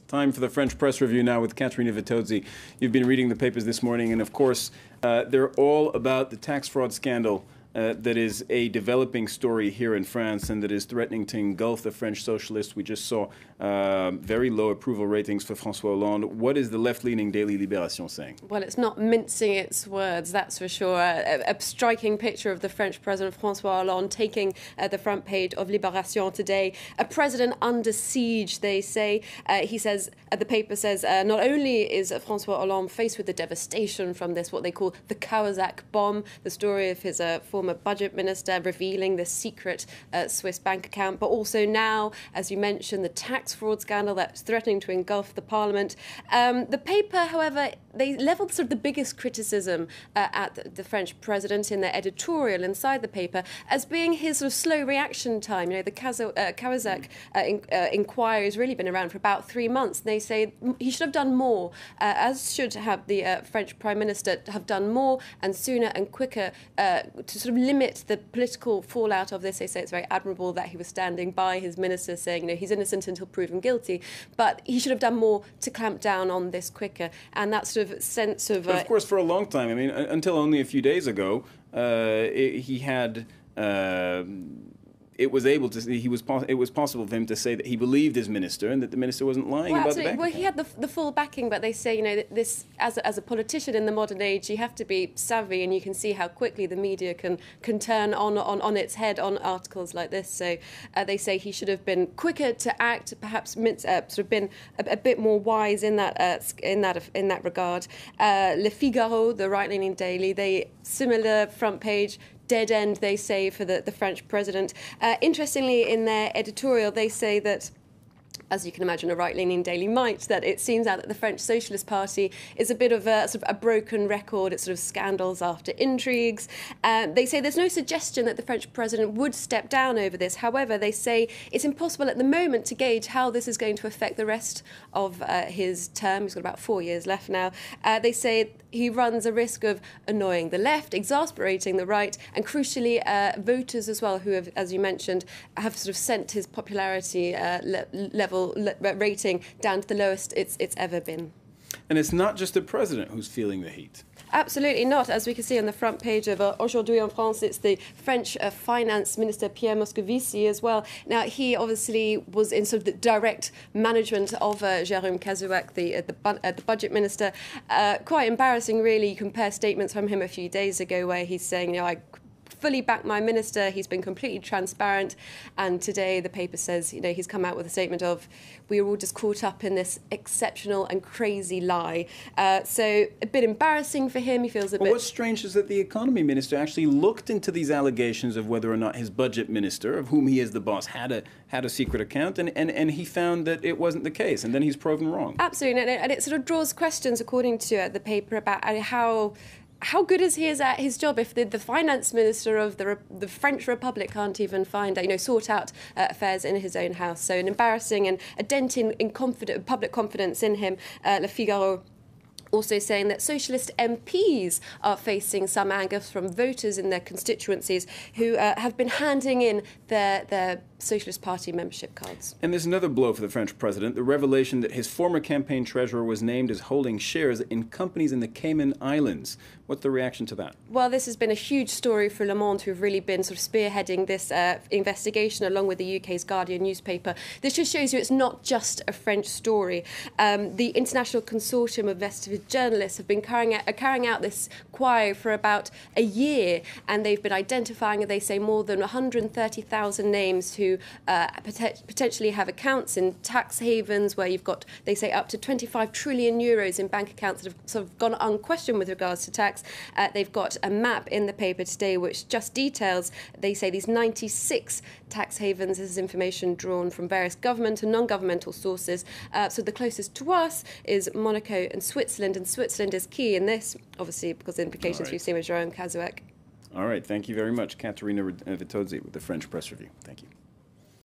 Time for the French press review now with Katerina VITTOZZI. You've been reading the papers this morning, and of course, they're all about the tax fraud scandal that is a developing story here in France and that is threatening to engulf the French socialists. We just saw very low approval ratings for François Hollande. What is the left-leaning daily Libération saying? Well, it's not mincing its words, that's for sure. A striking picture of the French President François Hollande taking the front page of Libération today. A president under siege, they say. He says, the paper says, not only is François Hollande faced with the devastation from this, what they call the Kawasaki bomb, the story of his former budget minister revealing the secret Swiss bank account, but also now, as you mentioned, the tax fraud scandal that's threatening to engulf the parliament. The paper, however, they levelled sort of the biggest criticism at the French president in their editorial inside the paper as being his sort of slow reaction time. You know, the Kawasaki inquiry has really been around for about 3 months. And they say he should have done more, as should have the French Prime Minister have done more and sooner and quicker to sort of limit the political fallout of this. They say it's very admirable that he was standing by his minister saying, you know, he's innocent until proven guilty, but he should have done more to clamp down on this quicker. And that sort of sense of... But of course, for a long time, I mean, until only a few days ago, he had... it was possible for him to say that he believed his minister and that the minister wasn't lying about the bank account. He had the full backing, but they say, you know, that this as a politician in the modern age, you have to be savvy, and you can see how quickly the media can turn on its head on articles like this. So they say he should have been quicker to act, perhaps sort of been a bit more wise in that regard. Le Figaro, the right-leaning daily, they similar front page. Dead end, they say, for the French president. Interestingly, in their editorial, they say that, as you can imagine, a right-leaning daily might, that it seems out that the French Socialist Party is a bit of a sort of a broken record. It's sort of scandals after intrigues. They say there's no suggestion that the French president would step down over this. However, they say it's impossible at the moment to gauge how this is going to affect the rest of his term. He's got about 4 years left now. They say he runs a risk of annoying the left, exasperating the right, and crucially voters as well, who have, as you mentioned, have sort of sent his popularity rating down to the lowest it's ever been. And it's not just the president who's feeling the heat. Absolutely not. As we can see on the front page of Aujourd'hui en France, it's the French Finance Minister Pierre Moscovici as well. Now, he obviously was in sort of the direct management of Jérôme Cahuzac, the budget minister. Quite embarrassing, really. You compare statements from him a few days ago where he's saying, you know, I fully back my minister, he's been completely transparent, and today the paper says, you know, he's come out with a statement of, we were all just caught up in this exceptional and crazy lie. So a bit embarrassing for him. He feels a bit... What's strange is that the economy minister actually looked into these allegations of whether or not his budget minister, of whom he is the boss, had a secret account, and he found that it wasn't the case, and then he's proven wrong. Absolutely, and it sort of draws questions, according to the paper, about how good is he at his job if the finance minister of the French Republic can't even find, you know, sort out affairs in his own house? So an embarrassing and a dent in public confidence in him. Le Figaro also saying that socialist MPs are facing some anger from voters in their constituencies who have been handing in their Socialist Party membership cards. And there's another blow for the French president, the revelation that his former campaign treasurer was named as holding shares in companies in the Cayman Islands. What's the reaction to that? Well, this has been a huge story for Le Monde, who have really been sort of spearheading this investigation along with the UK's Guardian newspaper. This just shows you it's not just a French story. The International Consortium of Investigative Journalists have been carrying out this inquiry for about a year, and they've been identifying, they say, more than 130,000 names who potentially have accounts in tax havens where you've got, they say, up to 25 trillion euros in bank accounts that have sort of gone unquestioned with regards to tax. They've got a map in the paper today which just details, they say, these 96 tax havens. This is information drawn from various government and non-governmental sources. So the closest to us is Monaco and Switzerland is key in this, obviously, because of the implications we've seen with Jérôme Cahuzac. All right, thank you very much, Katerina VITTOZZI with the French Press Review. Thank you.